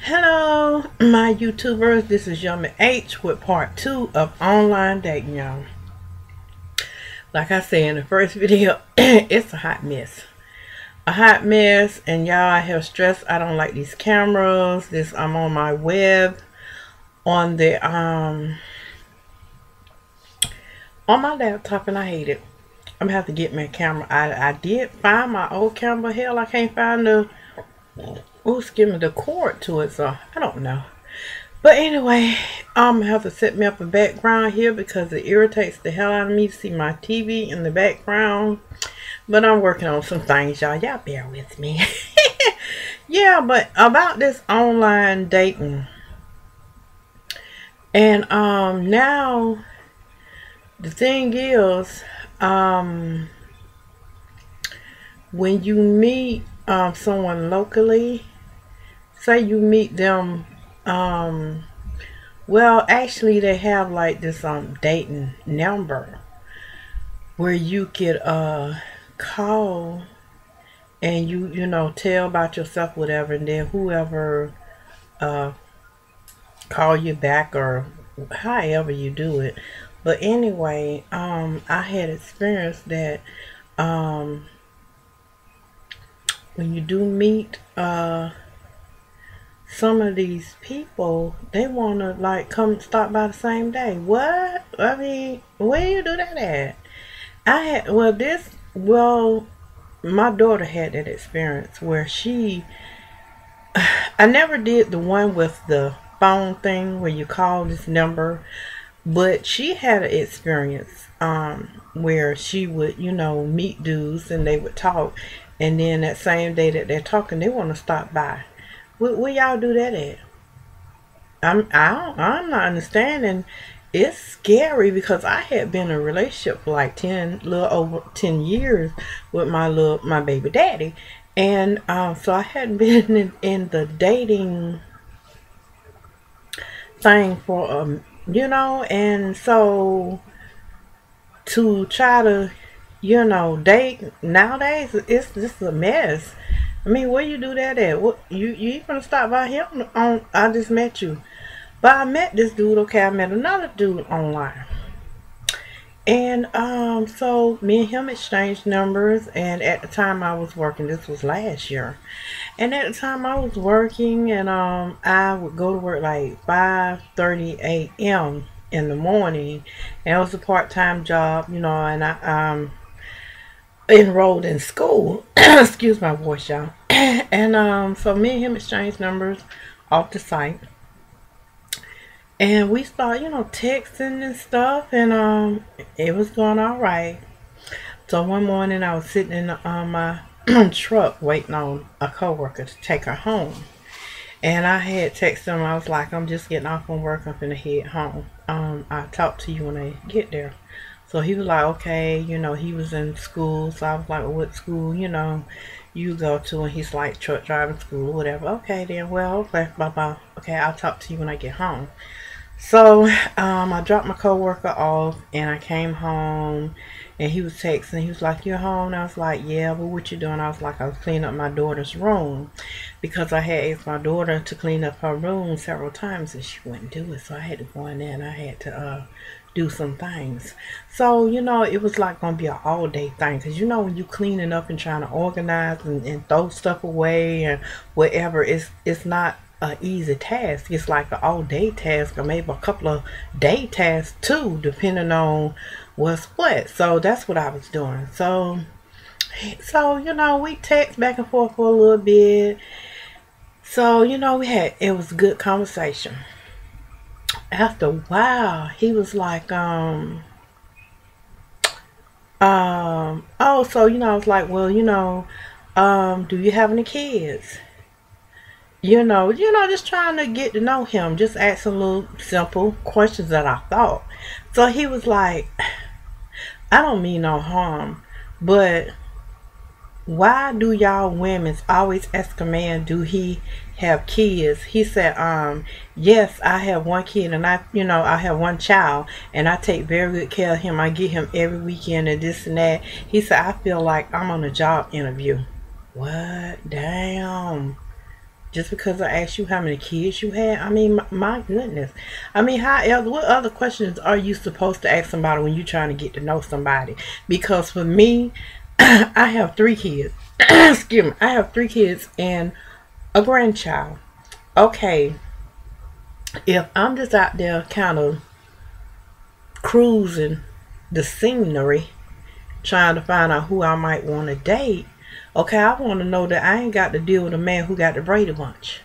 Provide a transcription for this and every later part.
Hello, my YouTubers. This is Yummy H with part 2 of online dating, y'all. Like I said in the first video, it's a hot mess. A hot mess, and y'all, I have stress. I don't like these cameras. I'm on my web on the on my laptop, and I hate it. I'm gonna have to get me a camera. I did find my old camera. Hell, I can't find the cord to it, so I don't know. But anyway, I'm gonna have to set me up a background here because it irritates the hell out of me to see my TV in the background. But I'm working on some things, y'all. Y'all bear with me. Yeah, but about this online dating. And now the thing is, when you meet someone locally, say you meet them, well, actually they have like this dating number where you could call and you know, tell about yourself, whatever, and then whoever call you back or however you do it. But anyway, I had experienced that when you do meet some of these people, they want to like come stop by the same day. What? I mean, where do you do that at? My daughter had that experience where I never did the one with the phone thing where you call this number, but she had an experience where she would, you know, meet dudes and they would talk, and then that same day that they're talking, they want to stop by. Where y'all do that at? I'm not understanding. It's scary because I had been in a relationship for like little over 10 years with my baby daddy, and so I hadn't been in the dating thing for you know, and so to try to, you know, date nowadays, it's just a mess. I mean, where you do that at? What you gonna stop by him on? I just met you, but I met this dude. Okay, I met another dude online, and so me and him exchanged numbers. And at the time I was working, this was last year, and at the time I was working, and I would go to work like 5:30 a.m. in the morning, and it was a part-time job, you know, and I enrolled in school. Excuse my voice, y'all. And so me and him exchanged numbers off the site, and we started, you know, texting and stuff, and it was going all right. So one morning I was sitting in my truck waiting on a coworker to take her home, and I had texted him. I was like, I'm just getting off from work, I'm finna head home. I'll talk to you when I get there. So he was like, okay, you know, he was in school. So I was like, well, what school, you know, you go to? And he's like, truck driving school, whatever. Okay, then, well, okay, bye-bye. Okay, I'll talk to you when I get home. So I dropped my coworker off, and I came home, and he was texting. He was like, you're home? And I was like, yeah, well, what you doing? I was like, I was cleaning up my daughter's room, because I had asked my daughter to clean up her room several times, and she wouldn't do it. So I had to go in there, and I had to do some things. So, you know, it was like gonna be an all-day thing, because, you know, when you cleaning up and trying to organize and throw stuff away and whatever, it's not an easy task. It's like an all-day task, or maybe a couple of day tasks too, depending on what's what. So that's what I was doing. So you know, we text back and forth for a little bit. So, you know, it was a good conversation. After a while, he was like, oh, so, you know, I was like, well, you know, do you have any kids? You know, just trying to get to know him, just asking little simple questions that I thought. So he was like, I don't mean no harm, but why do y'all women always ask a man, do he have kids? He said, yes, I have one kid, and I have one child, and I take very good care of him. I get him every weekend and this and that. He said, I feel like I'm on a job interview. What? Damn. just because I asked you how many kids you had. I mean, my goodness. I mean, how else, what other questions are you supposed to ask somebody when you're trying to get to know somebody? Because for me, I have 3 kids. Excuse me. I have 3 kids and a grandchild. Okay, if I'm just out there kind of cruising the scenery, trying to find out who I might want to date, okay, I want to know that I ain't got to deal with a man who got the Brady Bunch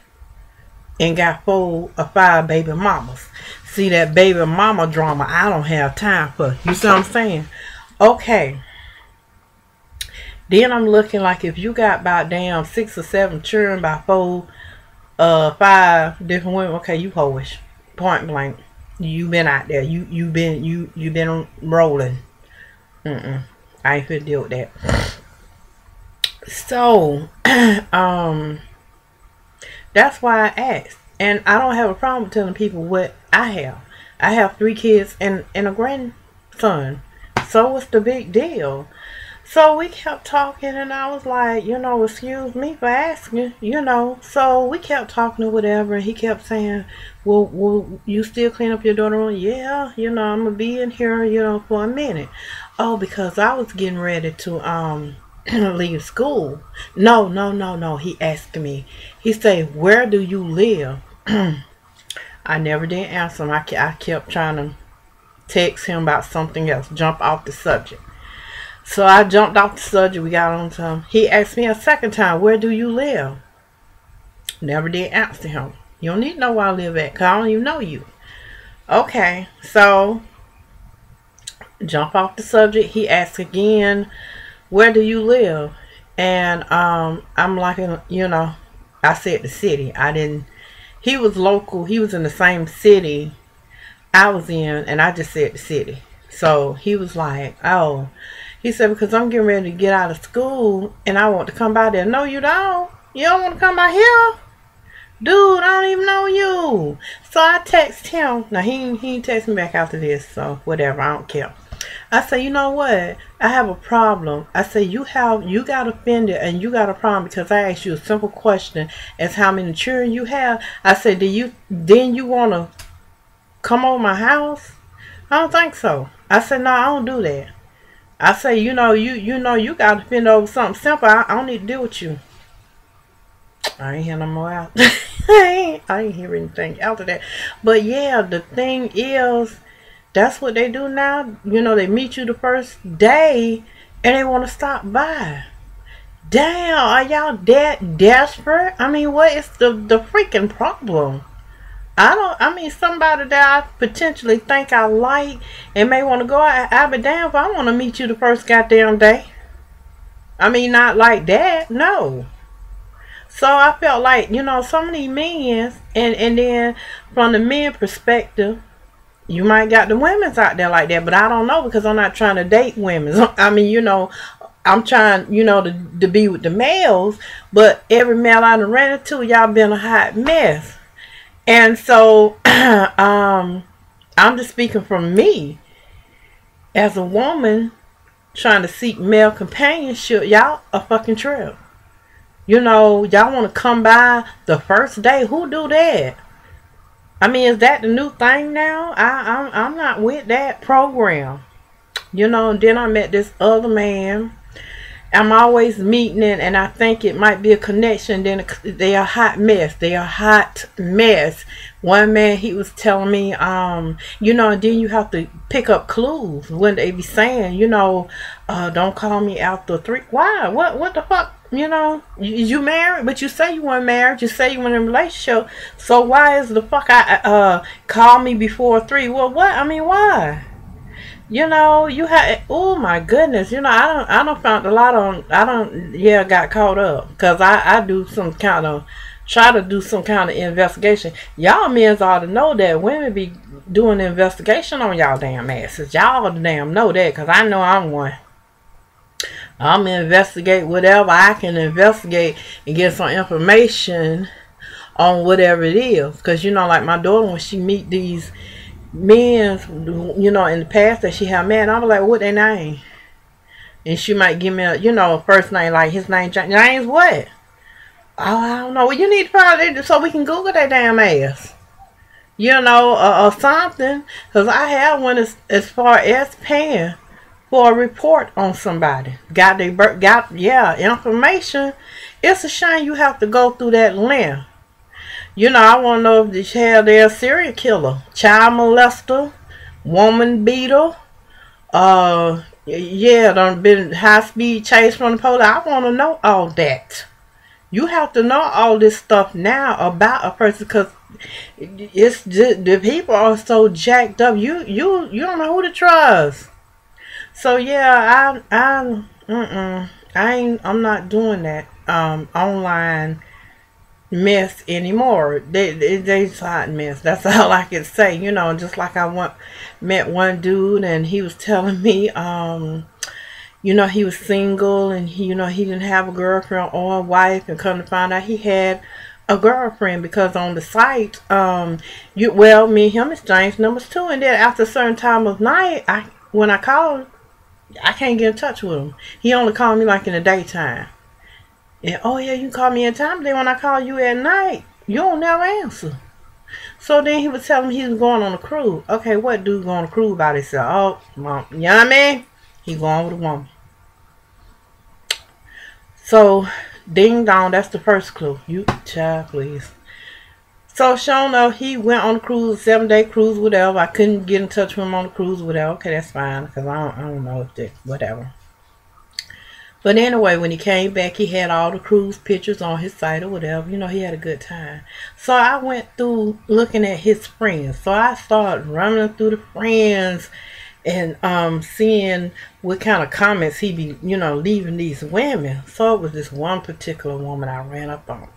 and got 4 or 5 baby mamas. See, that baby mama drama, I don't have time for. You see what I'm saying? Okay. Then I'm looking like if you got about damn 6 or 7 children by 4, 5 different women, okay, you hoish. Point blank. You been out there. You been rolling. I ain't finna deal with that. So, that's why I asked. And I don't have a problem telling people what I have. I have 3 kids and a grandson. So what's the big deal? So we kept talking and I was like, you know, excuse me for asking, you know. So we kept talking or whatever and he kept saying, well, you still clean up your daughter room? Yeah, you know, I'm going to be in here, you know, for a minute. Oh, because I was getting ready to leave school. No. He asked me. He said, where do you live? I never did answer him. I kept trying to text him about something else. Jump off the subject. So I jumped off the subject. We got on to him. He asked me a second time, where do you live? Never did answer him. You don't need to know where I live at because I don't even know you. Okay, so jump off the subject. He asked again, where do you live? And I'm like, you know, I said the city. I didn't. He was local. He was in the same city I was in, and I just said the city. So he was like, oh. He said, because I'm getting ready to get out of school and I want to come by there. No, you don't. You don't want to come by here? Dude, I don't even know you. So I text him. Now, he text me back after this, so whatever. I don't care. I say, you know what? I have a problem. I say, you got offended and you got a problem because I asked you a simple question as how many children you have. I said, then you want to come over my house? I don't think so. I said, no, I don't do that. I say, you know, you got to fend over something simple. I don't need to deal with you. I ain't hear no more out. I ain't hear anything after that. But yeah, the thing is, that's what they do now. You know, they meet you the first day and they want to stop by. Damn, are y'all that desperate? I mean, what is the freaking problem? I mean, somebody that I potentially think I like and may want to go out, I'll be damn if I want to meet you the first goddamn day. I mean, not like that, no. So I felt like, you know, some of these men, and then from the men perspective, you might got the women's out there like that, but I don't know because I'm not trying to date women. I mean, you know, I'm trying, you know, to be with the males, but every male I done ran into, y'all been a hot mess. And so, I'm just speaking from me as a woman trying to seek male companionship. Y'all a fucking trip. You know, y'all want to come by the first day. Who do that? I mean, is that the new thing now? I'm not with that program. You know, and then I met this other man. I'm always meeting it, and I think it might be a connection. Then they are a hot mess. They are a hot mess. One man, he was telling me, you know, and then you have to pick up clues when they be saying, you know, don't call me after 3. Why? What the fuck? You know, you married, but you say you weren't married. You say you were in a relationship. So why is the fuck I call me before 3? Well, what? I mean, why? You know, you had, oh my goodness, you know, I don't found a lot on, got caught up, because I do some kind of, try to do some kind of investigation. Y'all men ought to know that women be doing the investigation on y'all damn asses. Y'all damn know that, because I know I'm one. I'm gonna investigate whatever I can investigate and get some information on whatever it is, because, you know, like my daughter, when she meet these men, you know, in the past that she had met, I was like, what their name? And she might give me a, you know, a first name, like his name, James what? Oh, I don't know. Well, you need to find it so we can Google that damn ass. You know, or something. Because I have one as far as paying for a report on somebody. Yeah, information. It's a shame you have to go through that length. You know, I want to know if they have their serial killer, child molester, woman beater. Yeah, done been high speed chase from the police. I want to know all that. You have to know all this stuff now about a person because it's just, the people are so jacked up. You don't know who to trust. So yeah, I'm not doing that online mess anymore. They hot mess. That's all I can say. You know, just like met one dude and he was telling me you know, he was single and he didn't have a girlfriend or a wife, and come to find out he had a girlfriend because on the site me and him exchanged numbers too, and then after a certain time of night when I called, I can't get in touch with him. He only called me like in the daytime. And oh yeah, you can call me anytime, but then when I call you at night, you don't never answer. So then he was telling me he was going on a cruise. Okay, what dude going on a cruise by himself? Oh, mom, you know what I mean? He going with a woman. So, ding dong, that's the first clue. You, child, please. So, sure enough, he went on a cruise, 7-day cruise, whatever. I couldn't get in touch with him on the cruise, whatever. Okay, that's fine, because I don't know if that, whatever. But anyway, when he came back, he had all the cruise pictures on his site or whatever. You know, he had a good time. So, I went through looking at his friends. So, I started running through the friends and seeing what kind of comments he be, you know, leaving these women. So it was this one particular woman I ran up on.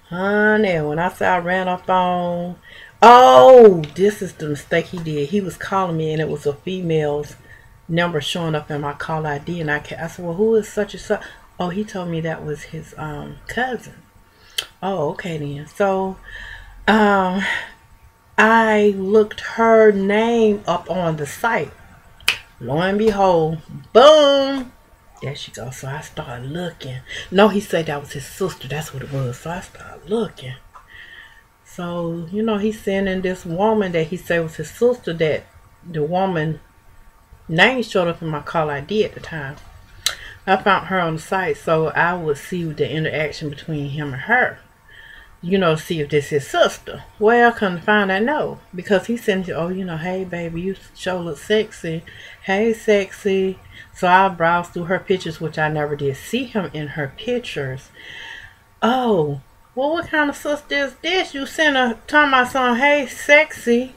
Honey, when I say I ran up on, oh, this is the mistake he did. He was calling me and it was a female's number showing up in my call ID, and I said, well, who is such and such? Oh, he told me that was his cousin. Oh, okay then. So I looked her name up on the site. Lo and behold, boom, there she goes. So I started looking. No, he said that was his sister. That's what it was. So I started looking. So, you know, he's sending this woman that he said was his sister, that the woman name showed up in my call ID at the time. I found her on the site so I would see the interaction between him and her. You know, see if this is his sister. Well, come to find out, no. Because he sent you, oh, you know, hey, baby, you sure look sexy. Hey, sexy. So I browsed through her pictures, which I never did see him in her pictures. Oh, well, what kind of sister is this? You sent her telling my son, hey, sexy,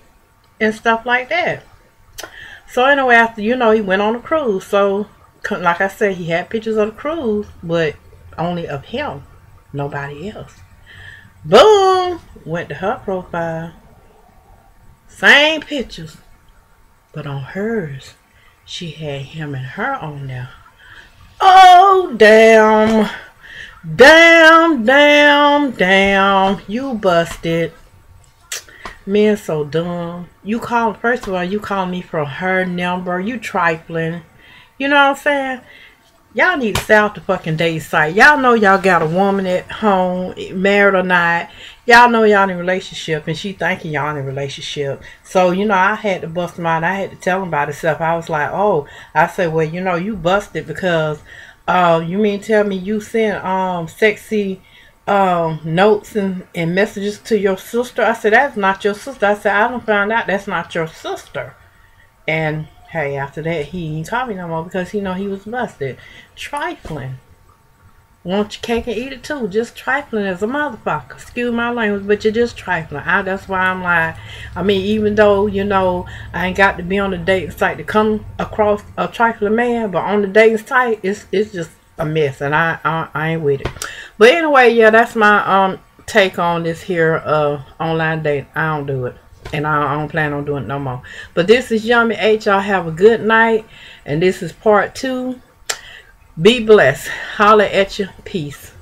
and stuff like that. So anyway, after, you know, he went on a cruise. So, like I said, he had pictures of the cruise, but only of him, nobody else. Boom! Went to her profile. Same pictures. But on hers, she had him and her on there. Oh, damn. Damn, damn, damn. You busted. Men so dumb. You call, first of all, you call me from her number. You trifling. You know what I'm saying? Y'all need to stay off the fucking date site. Y'all know y'all got a woman at home, married or not. Y'all know y'all in a relationship, and she thinking y'all in a relationship. So, you know, I had to bust him out. I had to tell him about himself. I was like, oh, I said, well, you know, you busted because, you mean tell me you sent, sexy, notes and messages to your sister? I said, that's not your sister. I said, I done found out that's not your sister. And hey, after that, he ain't call me no more because he know he was busted. Trifling. Want your cake and eat it too. Just trifling as a motherfucker. Excuse my language, but you're just trifling. That's why I'm like, I mean, even though, you know, I ain't got to be on the dating site to come across a trifling man, but on the dating site, it's just a mess, and I ain't with it. But anyway, yeah, that's my take on this here online date. I don't do it. And I don't plan on doing it no more. But this is Yummy H. Y'all have a good night. And this is part 2. Be blessed. Holla at you. Peace.